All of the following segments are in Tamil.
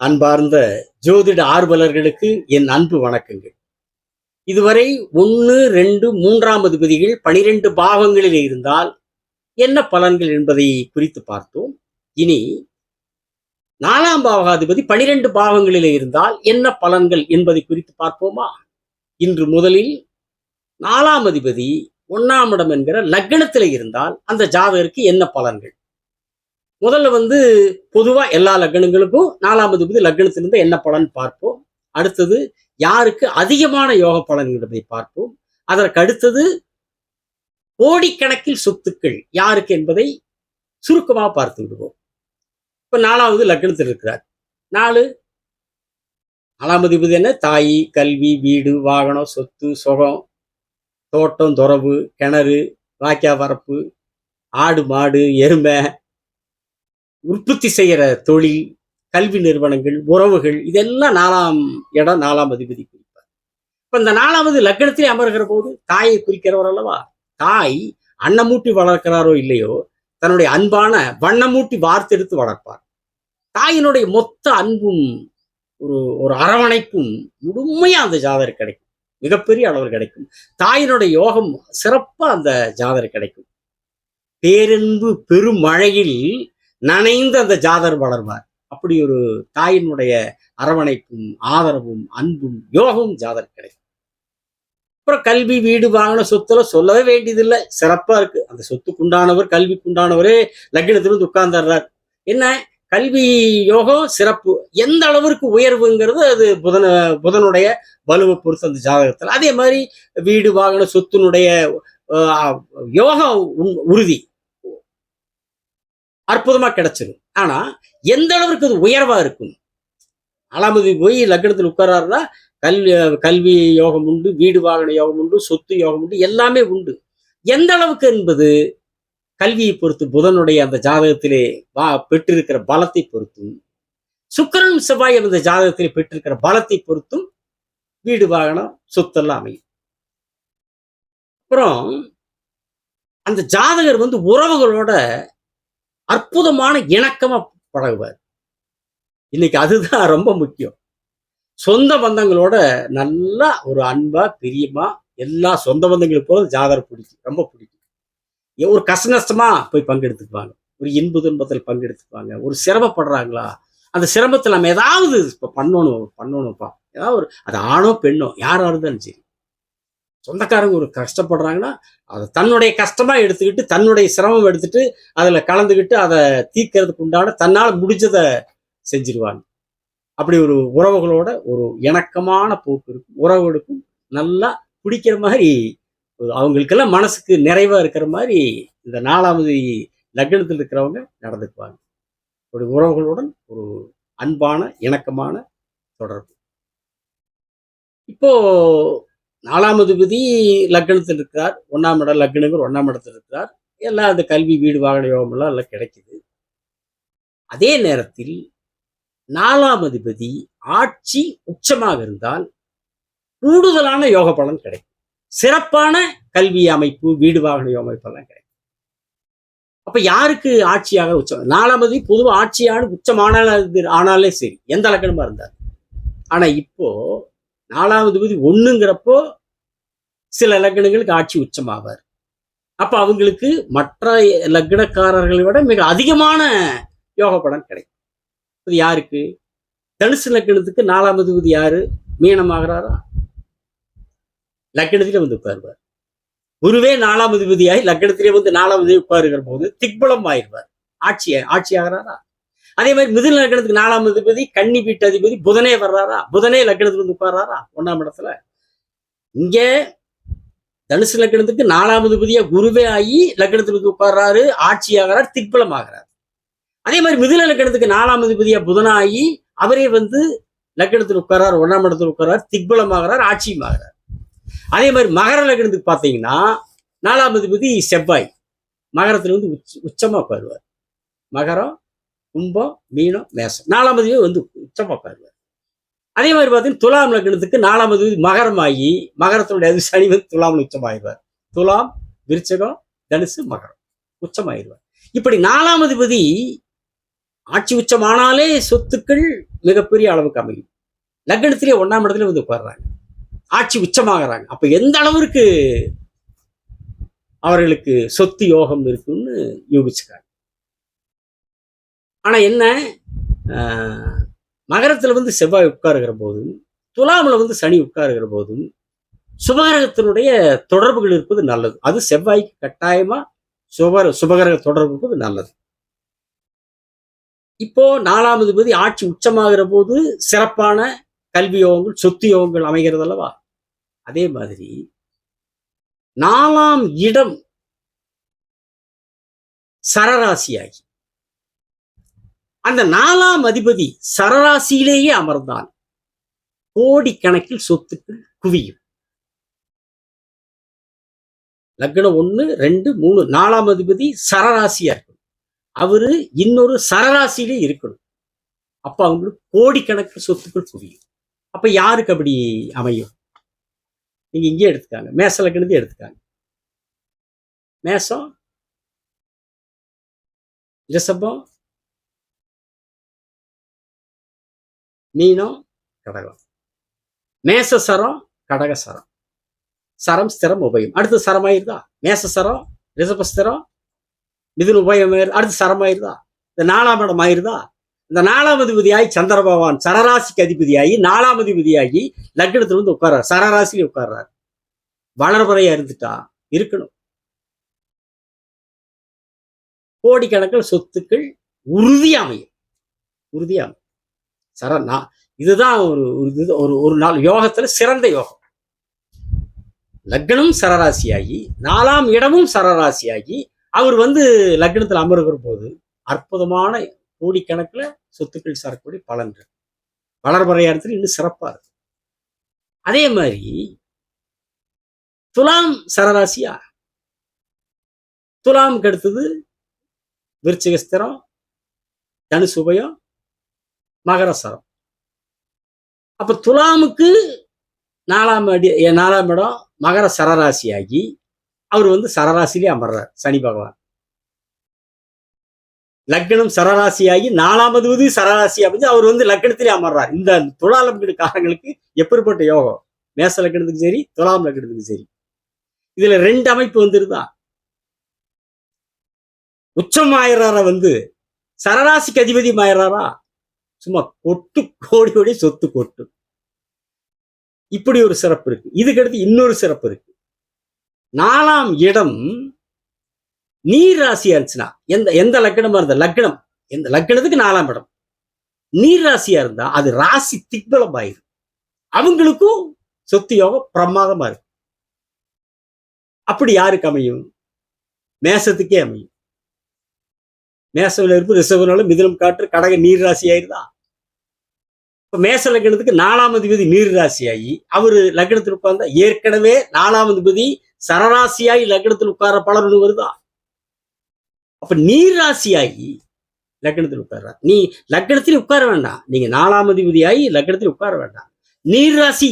அன்பார்ந்த ஜோதிட ஆர்வலர்களுக்கு என் அன்பு வணக்கங்கள். இதுவரை 1, 2, 3ஆம் அதிபதிகள் 12 பாவங்களில் இருந்தால் என்ன பலன்கள் என்பதை குறித்து பார்த்தோம். இனி 4ஆம் பாவாதிபதி 12 பாவங்களில் இருந்தால் என்ன பலன்கள் என்பதை குறித்து பார்ப்போமா? இன்று முதலில் 4ஆம் அதிபதி 1ஆம் இடம் என்கிற லக்னத்தில் இருந்தால் அந்த ஜாதகருக்கு என்ன பலன்கள்? முதல்ல பொதுவா எல்லா லக்னங்களுக்கும் 4ஆம் அதிபதி லக்னத்திலிருந்து என்ன பலன் பார்ப்போம். அடுத்தது யாருக்கு அதிகமான யோக பலன் என்பதை பார்ப்போம். அதற்கு அடுத்தது கோடிக்கணக்கில் சொத்துக்கள் யாருக்கு என்பதை சுருக்கமாக பார்த்து விடுவோம். இப்ப 4வது லக்னத்தில் இருக்கிறார். 4ஆம் அதிபதி என்ன? தாய், கல்வி, வீடு, வாகனம், சொத்து, சுகம், தோட்டம், துறவு, கிணறு, வாய்க்கா வரப்பு, ஆடு, மாடு, எருமை, உற்பத்தி செய்கிற தொழில், கல்வி நிறுவனங்கள், உறவுகள், இதெல்லாம் 4ஆம் இடம் 4ஆம் அதிபதி குறிப்பார். இப்ப இந்த 4வது லக்னத்திலே அமர்கிற போது தாயை குறிக்கிறவர் அல்லவா? தாய் அன்னமூட்டி வளர்க்கிறாரோ இல்லையோ, தன்னுடைய அன்பான வண்ணமூட்டி வார்த்தெடுத்து வளர்ப்பார். தாயினுடைய மொத்த அன்பும் ஒரு அரவணைப்பும் முழுமையா அந்த ஜாதகர் கிடைக்கும். மிகப்பெரிய அளவில் கிடைக்கும். தாயினுடைய யோகம் சிறப்பா அந்த ஜாதகர் கிடைக்கும். பேரன்பு பெருமழையில் நனைந்து அந்த ஜாதகர் வளர்வார். அப்படி ஒரு தாயினுடைய அரவணைப்பும் ஆதரவும் அன்பும் யோகமும் ஜாதகர் கிடைக்கும். அப்புறம் கல்வி, வீடு, வாங்கின சொத்துல சொல்லவே வேண்டியதில்லை, சிறப்பா இருக்கு. அந்த சொத்துக்குண்டானவர், கல்விக்குண்டானவரே லக்னத்திலிருந்து உட்கார்ந்துடுறார். என்ன கல்வி யோகம் சிறப்பு. எந்த அளவிற்கு உயர்வுங்கிறது அது புதனுடைய வலுவை பொறுத்து அந்த ஜாதகத்தில். அதே மாதிரி வீடு, வாங்கின சொத்தினுடைய யோகம் உறுதி அற்புதமா கிடைச்சிடும். ஆனா எந்த அளவுக்கு அது உயர்வா இருக்கும்? 4ஆம் அதிபதி போய் லக்னத்தில் உட்கார்றாருன்னா கல்வி யோகம் உண்டு, வீடு வாகன யோகம் உண்டு, சொத்து யோகம் உண்டு, எல்லாமே உண்டு. எந்த அளவுக்கு என்பது கல்வியை பொறுத்து, புதனுடைய அந்த ஜாதகத்திலே பெற்றிருக்கிற பலத்தை பொறுத்தும், சுக்கிரன் செவ்வாய் அந்த ஜாதகத்திலே பெற்றிருக்கிற பலத்தை பொறுத்தும் வீடு வாகனம் சொத்தெல்லாம் அமையும். அப்புறம் அந்த ஜாதகர் உறவுகளோட அற்புதமான இணக்கமா பழகுவார். இன்னைக்கு அதுதான் ரொம்ப முக்கியம். சொந்த பந்தங்களோட நல்லா ஒரு அன்பா பிரியமா, எல்லா சொந்த பந்தங்களுக்கு போல ஜாதகர் பிடிக்கும், ரொம்ப பிடிக்கும். ஒரு கஷ்ட நஷ்டமா போய் பங்கெடுத்துக்குவாங்க, ஒரு இன்பு துன்பத்தில் பங்கெடுத்துக்குவாங்க. ஒரு சிரமப்படுறாங்களா, அந்த சிரமத்தில் நம்ம ஏதாவது பண்ணணும்ப்பா, ஏதாவது அது ஆணோ பெண்ணோ யாரா இருந்தாலும் சரி, சொந்தக்காரங்க ஒரு கஷ்டப்படுறாங்கன்னா அதை தன்னுடைய கஷ்டமா எடுத்துக்கிட்டு, தன்னுடைய சிரமம் எடுத்துட்டு அதுல கலந்துக்கிட்டு அதை தீர்க்கறதுக்கு உண்டான தன்னால் முடிஞ்சதை செஞ்சிருவாங்க. அப்படி ஒரு உறவுகளோட ஒரு இணக்கமான போக்கு இருக்கும். உறவுகளுக்கும் நல்லா பிடிக்கிற மாதிரி, அவங்களுக்கெல்லாம் மனசுக்கு நிறைவா இருக்கிற மாதிரி இந்த 4வது லக்னத்தில் இருக்கிறவங்க நடந்துக்குவாங்க. ஒரு உறவுகளுடன் ஒரு அன்பான இணக்கமான தொடர்பு. இப்போ 4ஆம் அதிபதி லக்னத்தில் இருக்கிறார். 1ஆம் இடம் லக்னங்கள் 1ஆம் இடத்தில் இருக்கிறார். எல்லாம் அந்த கல்வி, வீடு, வாகன யோகம் எல்லாம் கிடைக்குது. அதே நேரத்தில் 4ஆம் அதிபதி ஆட்சி உச்சமாக இருந்தால் கூடுதலான யோக பலன் கிடைக்கும். சிறப்பான கல்வி அமைப்பு, வீடு, வாகன யோக அமைப்பெல்லாம் கிடைக்கும். அப்ப யாருக்கு ஆட்சியாக உச்சம்? 4ஆம் அதிபதி பொதுவாக ஆட்சியான ஆனாலே சரி, எந்த லக்னமா இருந்தார். ஆனா இப்போ 4ஆம் அதிபதி 1ங்கிறப்போ சில லக்னங்களுக்கு ஆட்சி உச்சமாவார். அப்ப அவங்களுக்கு மற்ற லக்னக்காரர்களை விட மிக அதிகமான யோக பலன் கிடைக்கும். இது யாருக்கு? தனுசு லக்னத்துக்கு 4ஆம் அதிபதி யாரு? மீனமாகிறாரா? லக்னத்திலே உட்காருவார். குருவே 4ஆம் அதிபதியாய் லக்னத்திலே 4ஆம் அதிபதி உட்காருகிற போது திக்பலம் ஆயிடுவார். ஆட்சி ஆகிறாரா? அதே மாதிரி மிதுன லக்னத்துக்கு 4ஆம் அதிபதி கன்னி வீட்டு அதிபதி புதனே வர்றாரா? புதனே லக்னத்துல உட்கார்றாரா 1ஆம் இடத்துல? இங்க தனுசு லக்னத்துக்கு 4ஆம் அதிபதியா குருவே ஆகி லக்னத்துல உட்கார்றாரு, ஆட்சி ஆகிறார், திக்பலம் ஆகிறார். அதே மாதிரி மிதுன லக்னத்துக்கு 4ஆம் அதிபதியா புதனாகி அவரே லக்னத்தில் உட்கார்றார், 1ஆம் இடத்துல உட்கார்றார், திக்பலம் ஆகிறார், ஆட்சியும் ஆகிறார். அதே மாதிரி மகர லக்னத்துக்கு பார்த்தீங்கன்னா 4ஆம் அதிபதி செவ்வாய் மகரத்துல உச்சமா உட்காருவார். மகரம், கும்பம், மீனம், மேசம் 4ஆம் அதிபதி உச்சமா உட்காருவார். அதே மாதிரி பார்த்தீங்கன்னா துலாம் லக்னத்துக்கு 4ஆம் அதிபதி மகரமாகி மகரத்தினுடைய சனி துலாம்ல உச்சமாயிருவார். துலாம், விருச்சகம், தனுசு, மகரம் உச்சமாயிருவார். இப்படி 4ஆம் அதிபதி ஆட்சி உச்சமானாலே சொத்துக்கள் மிகப்பெரிய அளவுக்கு அமையும். லக்னத்திலே 1ஆம் இடத்துல வந்து உட்கார்றாங்க, ஆட்சி உச்சமாகறாங்க. அப்ப எந்த அளவிற்கு அவர்களுக்கு சொத்து யோகம் இருக்குன்னு யோகிச்சுக்காங்க. ஆனா என்ன, மகரத்துல வந்து செவ்வாய் உட்காருகிற போதும், துலாமில் வந்து சனி உட்காருகிற போதும் சுபகிரகத்தினுடைய தொடர்புகள் இருப்பது நல்லது. அது செவ்வாய்க்கு கட்டாயமா சுபகிரக தொடர்பு இருப்பது நல்லது. இப்போ 4ஆம் அதிபதி ஆட்சி உச்சமாகிற போது சிறப்பான கல்வி யோகங்கள், சொத்து யோகங்கள் அமைகிறது அல்லவா? அதே மாதிரி 4ஆம் இடம் சரராசியாகி அந்த 4ஆம் அதிபதி சரராசியிலேயே அமர்ந்தான் கோடிக்கணக்கில் சொத்துக்கள் குவியும். லக்னம் 1, 2, 3, 4ஆம் அதிபதி சரராசியா இருக்கணும். அவரு இன்னொரு சரராசியிலே இருக்கணும். அப்ப அவங்களுக்கு கோடிக்கணக்கில் சொத்துக்கள் குவியும். அப்ப யாருக்கு அப்படி அமையும்? நீங்க இங்கே எடுத்துக்காங்க, மேச லக்னத்தை எடுத்துக்காங்க. மேசம், ரிஷபம், மீனம், கடகம். மேச சரம், கடக சரம். சரம் ஸ்திரம் உபயம். அடுத்து சரமாயிருதா? மேச சரம், ரிஷபஸ்திரம், மிதுன உபயம், அடுத்து சரமாயிருதா? இந்த 4ஆம் இடம் ஆயிருதா? இந்த 4ஆம் அதிபதியாகி சந்திர பகவான் சரராசிக்கு அதிபதியாகி 4ஆம் அதிபதியாகி லக்னத்துல வந்து உட்கார்றாரு, சரராசியில உட்கார்றாரு. வளர்பறையா இருந்துட்டா இருக்கணும். கோடிக்கணக்கில் சொத்துக்கள் உறுதியா அமையும், உறுதியா அமையும். சரனா இதுதான் ஒரு நாள் யோகத்துல சிறந்த யோகம். லக்னம் சரராசியாகி 4ஆம் இடமும் சரராசியாகி அவர் வந்து லக்னத்தில் அமருகிற போது அற்புதமான கோடிக்கணக்கில் சொத்துக்கள் சாரக்கூடிய பலன் இருக்கு. வளர்பறையாரத்தில் இன்னும் சிறப்பா இருக்கு. அதே மாதிரி துலாம் சரராசியா, துலாமுக்கு அடுத்தது விருச்சிகஸ்திரம், தனுசு உபயம், மகர சரம். அப்ப துலாமுக்கு 4ஆம் இடம் மகர சரராசியாகி அவர் வந்து சரராசிலே அமர்றார் சனி பகவான். லக்னம் சரராசியாகி 4ஆம் அதிபதி சரராசி அமைஞ்சு அவர் வந்து லக்னத்திலே அமர்றார். இந்த துலா லக்னக்காரங்களுக்கு எப்படிப்பட்ட யோகம்? மேச லக்னத்துக்கு சரி, துலாம் லக்னத்துக்கு சரி. இதுல 2 அமைப்பு வந்துருதா? உச்சம் ஆயிடுறாரா, வந்து சரராசிக்கு அதிபதி ஆயிடுறாரா, சும்மா கொட்டு கோடி சொத்து கொட்டு. இப்படி ஒரு சிறப்பு இருக்கு. இதுக்கடுத்து இன்னொரு சிறப்பு இருக்கு. 4ஆம் இடம் நீர் ராசியா இருந்துச்சுன்னா, எந்த லக்னமா இருந்தா, லக்னம் எந்த லக்னத்துக்கு 4ஆம் இடம் நீர் ராசியா இருந்தா அது ராசி திக்பலம் ஆயிரும். அவங்களுக்கும் சொத்து யோகம் பிரமாதமா இருக்கு. அப்படி யாருக்கு அமையும்? மேசத்துக்கே அமையும். மேசவில் இருப்பு ரிஷபனால மிதுனம் காற்று கடக நீர் ராசி ஆயிருதா? இப்ப மேச லக்னத்துக்கு 4ஆம் அதிபதி நீர் ராசியாகி அவரு லக்னத்தில் உட்கார்ந்தா ஏற்கனவே 4ஆம் அதிபதி சரராசியாகி லக்னத்தில் உட்கார பலன் வருதா? அப்ப நீர் ராசியாகி லக்னத்தில் உட்கார்றார். நீ லக்னத்தில் உட்கார வேண்டாம், நீங்க 4ஆம் அதிபதியாகி லக்னத்தில் உட்கார வேண்டாம். நீர் ராசி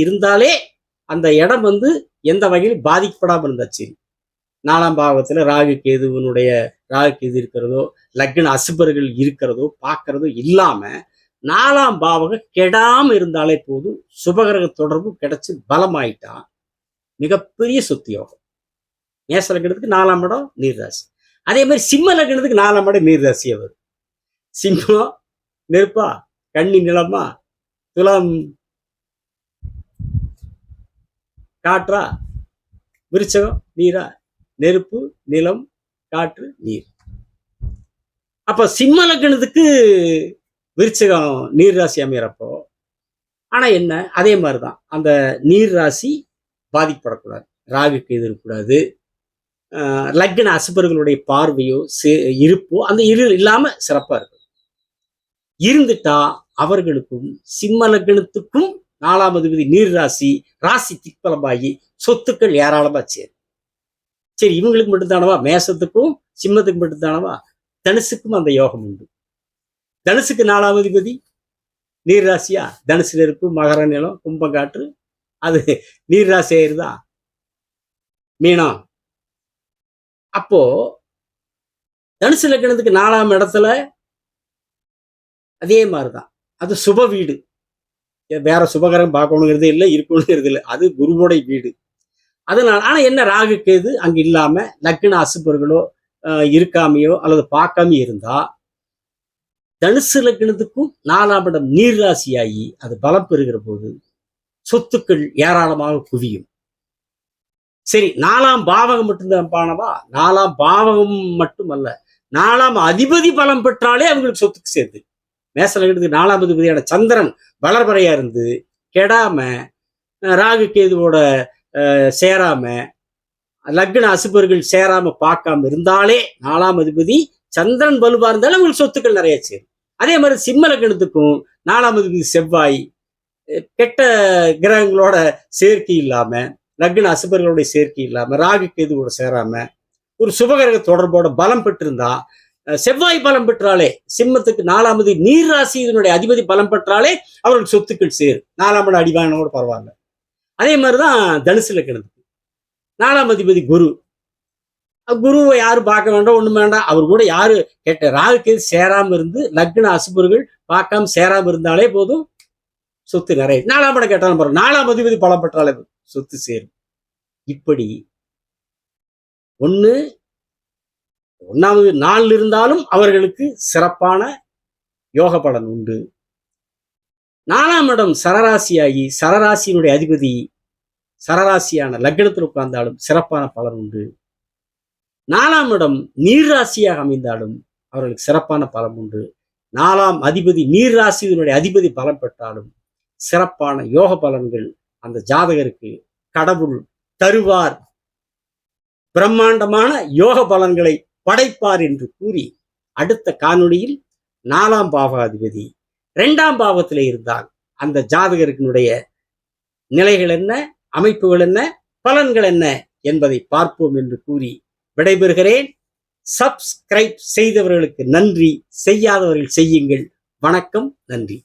இருந்தாலே அந்த இடம் வந்து எந்த வகையில் பாதிக்கப்படாம இருந்தா சரி. 4ஆம் பாவத்துல ராகு கேது இருக்கிறதோ, லக்ன அசுபர்கள் இருக்கிறதோ பார்க்கறதோ இல்லாம 4ஆம் பாவகம் கெடாம இருந்தாலே போதும். சுபகிரக தொடர்பு கிடைச்சு பலமாயிட்டா மிகப்பெரிய சொத்து யோகம். மேச லக்னத்துக்கு 4ஆம் இடம் நீர்ராசி. அதே மாதிரி சிம்ம லக்னத்துக்கு 4ஆம் இடம் நீர்ராசியா வரும். சிம்மம் நெருப்பா, கன்னி நிலமா, துலாம் காற்றா, விருச்சகம் நீரா, நெருப்பு, நிலம், காற்று, நீர். அப்ப சிம்ம லக்னத்துக்கு விருச்சகம் நீர் ராசி அமையறப்போ, ஆனா என்ன, அதே மாதிரிதான் அந்த நீர் ராசி பாதிக்கப்படக்கூடாது, ராகுக்கு இது இருக்கக்கூடாது, லக்ன அசுபர்களுடைய பார்வையோ இருப்போ அந்த இல்லாம சிறப்பா இருக்கும். இருந்துட்டா அவர்களுக்கும் சிம்ம லக்னத்துக்கும் 4ஆம் அதிபதி நீர் ராசி திக்பலமாகி சொத்துக்கள் ஏராளமா சேரும். சரி, இவங்களுக்கு மட்டும்தானவா? மேசத்துக்கும் சிம்மத்துக்கு மட்டும்தானவா? தனுசுக்கும் அந்த யோகம் உண்டு. தனுசுக்கு 4ஆம் அதிபதி நீர் ராசியா, தனுசுல இருப்பு, மகர நிலம், கும்பங்காற்று, அது நீர் ராசி ஆயிருதா, மீனம். அப்போ தனுசு லக்னத்துக்கு 4ஆம் இடத்துல அதே மாதிரிதான். அது சுப வீடு. வேற சுபகரம் பார்க்கணுங்கிறது இல்லை, இருக்கணுங்கிறது இல்லை. அது குருவோடைய வீடு. அதனால ஆனா என்ன, ராகு கேது அங்க இல்லாம லக்ன அசுபர்களோ இருக்காமையோ அல்லது பார்க்காம இருந்தா தனுசு லக்னத்துக்கும் 4ஆம் இடம் நீர் ராசியாகி அது பலம் பெறுகிற போது சொத்துக்கள் ஏராளமாக குவியும். சரி, 4ஆம் பாவகம் மட்டும்தான் பானவா? 4ஆம் பாவகம் மட்டுமல்ல, 4ஆம் அதிபதி பலம் பெற்றாலே அவங்களுக்கு சொத்துக்கு சேர்த்து. மேச லக்னத்துக்கு 4ஆம் அதிபதியான சந்திரன் வளர்பறையா இருந்து கெடாம ராகு கேதுவோட சேராம லக்ன அசுபர்கள் சேராம பார்க்காம இருந்தாலே 4ஆம் அதிபதி சந்திரன் வலுவா இருந்தாலும் அவங்களுக்கு சொத்துக்கள் நிறைய சேரும். அதே மாதிரி சிம்ம லக்னத்துக்கும் 4ஆம் அதிபதி செவ்வாய் கெட்ட கிரகங்களோட சேர்க்கை இல்லாம, லக்ன அசுபர்களுடைய சேர்க்கை இல்லாம, ராகு கேதுவோட சேராம ஒரு சுபகிரக தொடர்போட பலம் பெற்றிருந்தா, செவ்வாய் பலம் பெற்றாலே சிம்மத்துக்கு 4ஆம் அதிபதி நீர் ராசி இதனுடைய அதிபதி பலம் பெற்றாலே அவர்களுக்கு சொத்துக்கள் சேரும். 4ஆம் இடம் அடிவானோட பரவாயில்ல. அதே மாதிரிதான் தனுசு லக்னத்துக்கு 4ஆம் அதிபதி குரு. குருவை யாரும் பார்க்க வேண்டாம், ஒண்ணும் வேண்டாம். அவர் கூட யாரு கேட்ட ராகு கேது சேராம இருந்து லக்ன அசுபர்கள் பார்க்காம சேராம இருந்தாலே போதும், சொத்து நிறைய. 4ஆம் இடம் கேட்டாலும் பாருங்க, 4ஆம் அதிபதி பலம் பெற்றாலே சொத்து சேரும். இப்படி ஒண்ணு 1ஆவது நாள் இருந்தாலும் அவர்களுக்கு சிறப்பான யோக பலன் உண்டு. 4ஆம் இடம் சரராசியாகி சரராசியினுடைய அதிபதி சரராசியான லக்னத்தில் உட்கார்ந்தாலும் சிறப்பான பலன் உண்டு. 4ஆம் இடம் நீர் ராசியாக அமைந்தாலும் அவர்களுக்கு சிறப்பான பலன் உண்டு. 4ஆம் அதிபதி நீர் ராசியினுடைய அதிபதி பலம் பெற்றாலும் சிறப்பான யோக பலன்கள் அந்த ஜாதகருக்கு கடவுள் தருவார். பிரம்மாண்டமான யோக பலன்களை படைப்பார் என்று கூறி, அடுத்த காணொளியில் 4ஆம் பாவாதிபதி 2ஆம் பாவத்திலே இருந்தால் அந்த ஜாதகத்தினுடைய நிலைகள் என்ன, அமைப்புகள் என்ன, பலன்கள் என்ன என்பதை பார்ப்போம் என்று கூறி விடைபெறுகிறேன். சப்ஸ்கிரைப் செய்தவர்களுக்கு நன்றி, செய்யாதவர்கள் செய்யுங்கள். வணக்கம், நன்றி.